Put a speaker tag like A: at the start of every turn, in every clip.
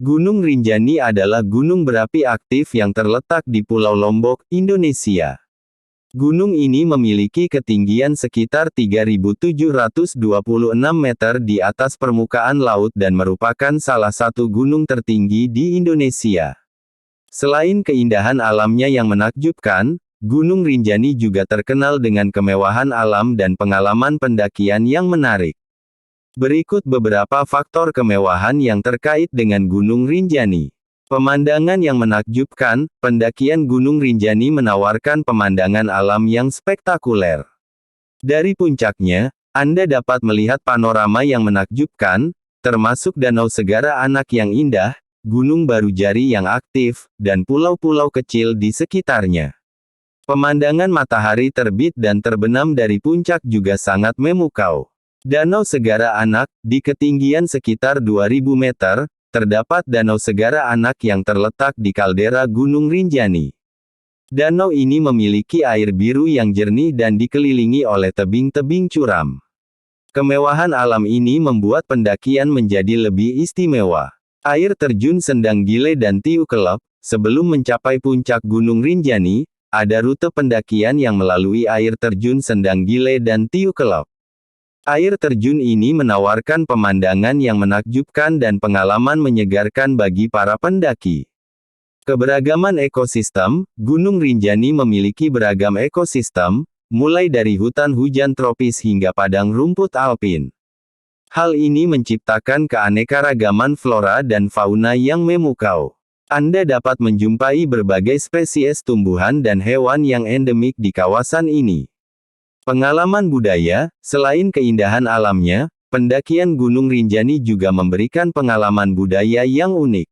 A: Gunung Rinjani adalah gunung berapi aktif yang terletak di Pulau Lombok, Indonesia. Gunung ini memiliki ketinggian sekitar 3.726 meter di atas permukaan laut dan merupakan salah satu gunung tertinggi di Indonesia. Selain keindahan alamnya yang menakjubkan, Gunung Rinjani juga terkenal dengan kemewahan alam dan pengalaman pendakian yang menarik. Berikut beberapa faktor kemewahan yang terkait dengan Gunung Rinjani. Pemandangan yang menakjubkan, pendakian Gunung Rinjani menawarkan pemandangan alam yang spektakuler. Dari puncaknya, Anda dapat melihat panorama yang menakjubkan, termasuk Danau Segara Anak yang indah, Gunung Barujari yang aktif, dan pulau-pulau kecil di sekitarnya. Pemandangan matahari terbit dan terbenam dari puncak juga sangat memukau. Danau Segara Anak, di ketinggian sekitar 2.000 meter, terdapat Danau Segara Anak yang terletak di kaldera Gunung Rinjani. Danau ini memiliki air biru yang jernih dan dikelilingi oleh tebing-tebing curam. Kemewahan alam ini membuat pendakian menjadi lebih istimewa. Air terjun Sendang Gile dan Tiu Kelep, sebelum mencapai puncak Gunung Rinjani, ada rute pendakian yang melalui air terjun Sendang Gile dan Tiu Kelep. Air terjun ini menawarkan pemandangan yang menakjubkan dan pengalaman menyegarkan bagi para pendaki. Keberagaman ekosistem, Gunung Rinjani memiliki beragam ekosistem, mulai dari hutan hujan tropis hingga padang rumput alpin. Hal ini menciptakan keanekaragaman flora dan fauna yang memukau. Anda dapat menjumpai berbagai spesies tumbuhan dan hewan yang endemik di kawasan ini. Pengalaman budaya, selain keindahan alamnya, pendakian Gunung Rinjani juga memberikan pengalaman budaya yang unik.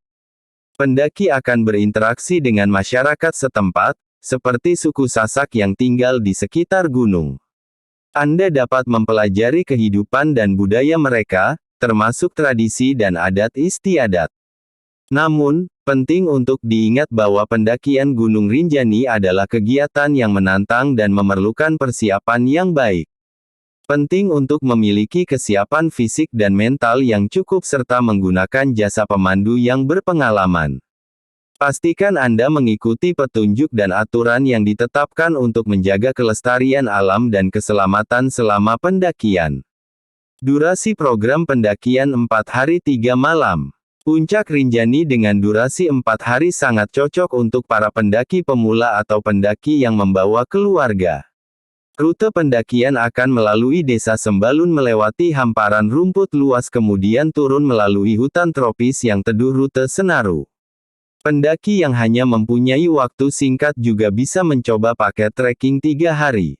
A: Pendaki akan berinteraksi dengan masyarakat setempat, seperti suku Sasak yang tinggal di sekitar gunung. Anda dapat mempelajari kehidupan dan budaya mereka, termasuk tradisi dan adat istiadat. Namun, penting untuk diingat bahwa pendakian Gunung Rinjani adalah kegiatan yang menantang dan memerlukan persiapan yang baik. Penting untuk memiliki kesiapan fisik dan mental yang cukup serta menggunakan jasa pemandu yang berpengalaman. Pastikan Anda mengikuti petunjuk dan aturan yang ditetapkan untuk menjaga kelestarian alam dan keselamatan selama pendakian. Durasi program pendakian 4 hari 3 malam. Puncak Rinjani dengan durasi 4 hari sangat cocok untuk para pendaki pemula atau pendaki yang membawa keluarga. Rute pendakian akan melalui Desa Sembalun melewati hamparan rumput luas kemudian turun melalui hutan tropis yang teduh rute Senaru. Pendaki yang hanya mempunyai waktu singkat juga bisa mencoba paket trekking 3 hari.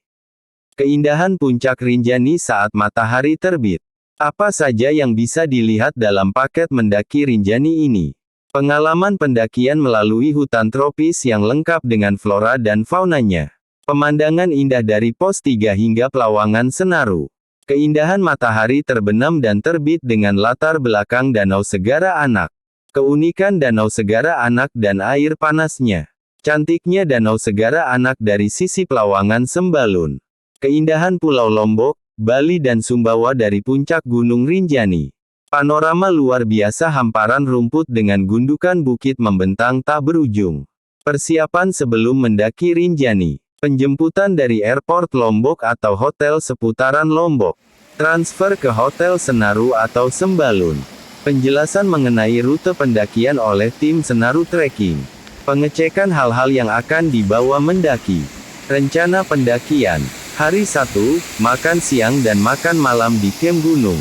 A: Keindahan Puncak Rinjani saat matahari terbit. Apa saja yang bisa dilihat dalam paket mendaki Rinjani ini? Pengalaman pendakian melalui hutan tropis yang lengkap dengan flora dan faunanya. Pemandangan indah dari pos 3 hingga Pelawangan Senaru. Keindahan matahari terbenam dan terbit dengan latar belakang Danau Segara Anak. Keunikan Danau Segara Anak dan air panasnya. Cantiknya Danau Segara Anak dari sisi Pelawangan Sembalun. Keindahan Pulau Lombok, Bali dan Sumbawa dari puncak Gunung Rinjani. Panorama luar biasa hamparan rumput dengan gundukan bukit membentang tak berujung. Persiapan sebelum mendaki Rinjani. Penjemputan dari Airport Lombok atau hotel seputaran Lombok. Transfer ke Hotel Senaru atau Sembalun. Penjelasan mengenai rute pendakian oleh tim Senaru Trekking. Pengecekan hal-hal yang akan dibawa mendaki. Rencana pendakian. Hari 1, makan siang dan makan malam di kem gunung.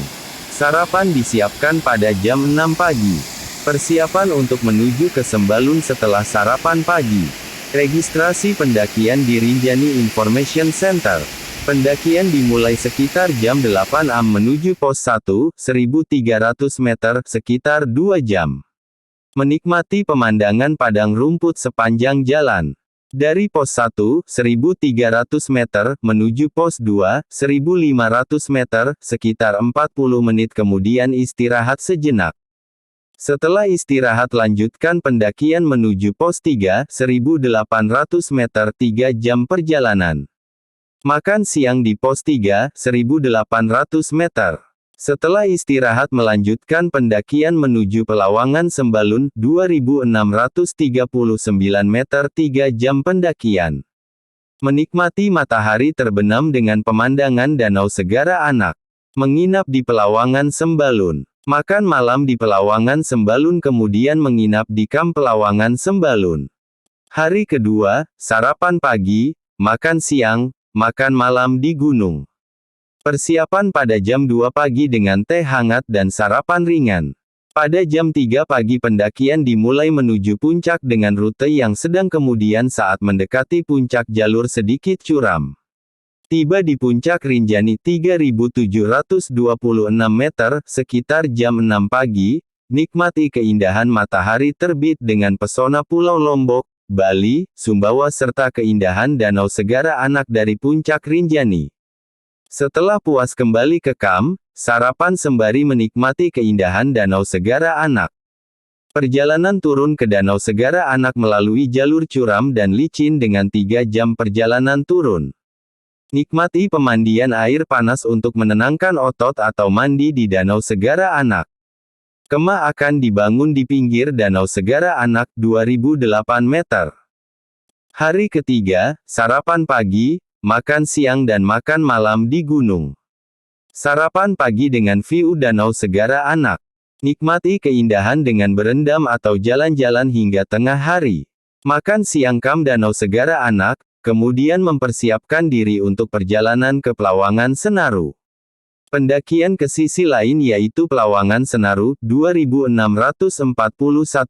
A: Sarapan disiapkan pada jam 6 pagi. Persiapan untuk menuju ke Sembalun setelah sarapan pagi. Registrasi pendakian di Rinjani Information Center. Pendakian dimulai sekitar jam 8 am menuju pos 1, 1.300 meter, sekitar 2 jam. Menikmati pemandangan padang rumput sepanjang jalan. Dari pos 1, 1.300 meter, menuju pos 2, 1.500 meter, sekitar 40 menit kemudian istirahat sejenak. Setelah istirahat lanjutkan pendakian menuju pos 3, 1.800 meter, 3 jam perjalanan. Makan siang di pos 3, 1.800 meter. Setelah istirahat melanjutkan pendakian menuju Pelawangan Sembalun, 2639 meter 3 jam pendakian. Menikmati matahari terbenam dengan pemandangan Danau Segara Anak. Menginap di Pelawangan Sembalun. Makan malam di Pelawangan Sembalun kemudian menginap di Kamp Pelawangan Sembalun. Hari kedua, sarapan pagi, makan siang, makan malam di gunung. Persiapan pada jam 2 pagi dengan teh hangat dan sarapan ringan. Pada jam 3 pagi pendakian dimulai menuju puncak dengan rute yang sedang kemudian saat mendekati puncak jalur sedikit curam. Tiba di puncak Rinjani 3726 meter, sekitar jam 6 pagi, nikmati keindahan matahari terbit dengan pesona Pulau Lombok, Bali, Sumbawa serta keindahan Danau Segara Anak dari puncak Rinjani. Setelah puas kembali ke kamp, sarapan sembari menikmati keindahan Danau Segara Anak. Perjalanan turun ke Danau Segara Anak melalui jalur curam dan licin dengan 3 jam perjalanan turun. Nikmati pemandian air panas untuk menenangkan otot atau mandi di Danau Segara Anak. Kemah akan dibangun di pinggir Danau Segara Anak, 2008 meter. Hari ketiga, sarapan pagi, makan siang dan makan malam di gunung. Sarapan pagi dengan view Danau Segara Anak. Nikmati keindahan dengan berendam atau jalan-jalan hingga tengah hari. Makan siang kamp Danau Segara Anak, kemudian mempersiapkan diri untuk perjalanan ke Pelawangan Senaru. Pendakian ke sisi lain yaitu Pelawangan Senaru, 2641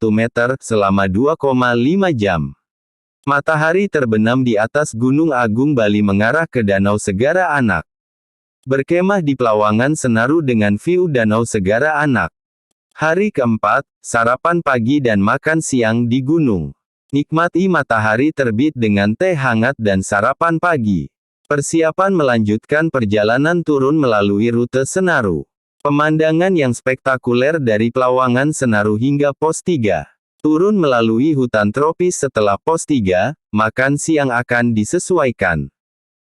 A: meter, selama 2,5 jam. Matahari terbenam di atas Gunung Agung Bali mengarah ke Danau Segara Anak. Berkemah di Pelawangan Senaru dengan view Danau Segara Anak. Hari keempat, sarapan pagi dan makan siang di gunung. Nikmati matahari terbit dengan teh hangat dan sarapan pagi. Persiapan melanjutkan perjalanan turun melalui rute Senaru. Pemandangan yang spektakuler dari Pelawangan Senaru hingga pos 3. Turun melalui hutan tropis setelah pos 3, makan siang akan disesuaikan.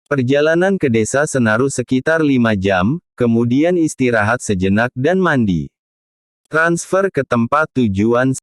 A: Perjalanan ke desa Senaru sekitar 5 jam, kemudian istirahat sejenak dan mandi. Transfer ke tempat tujuan.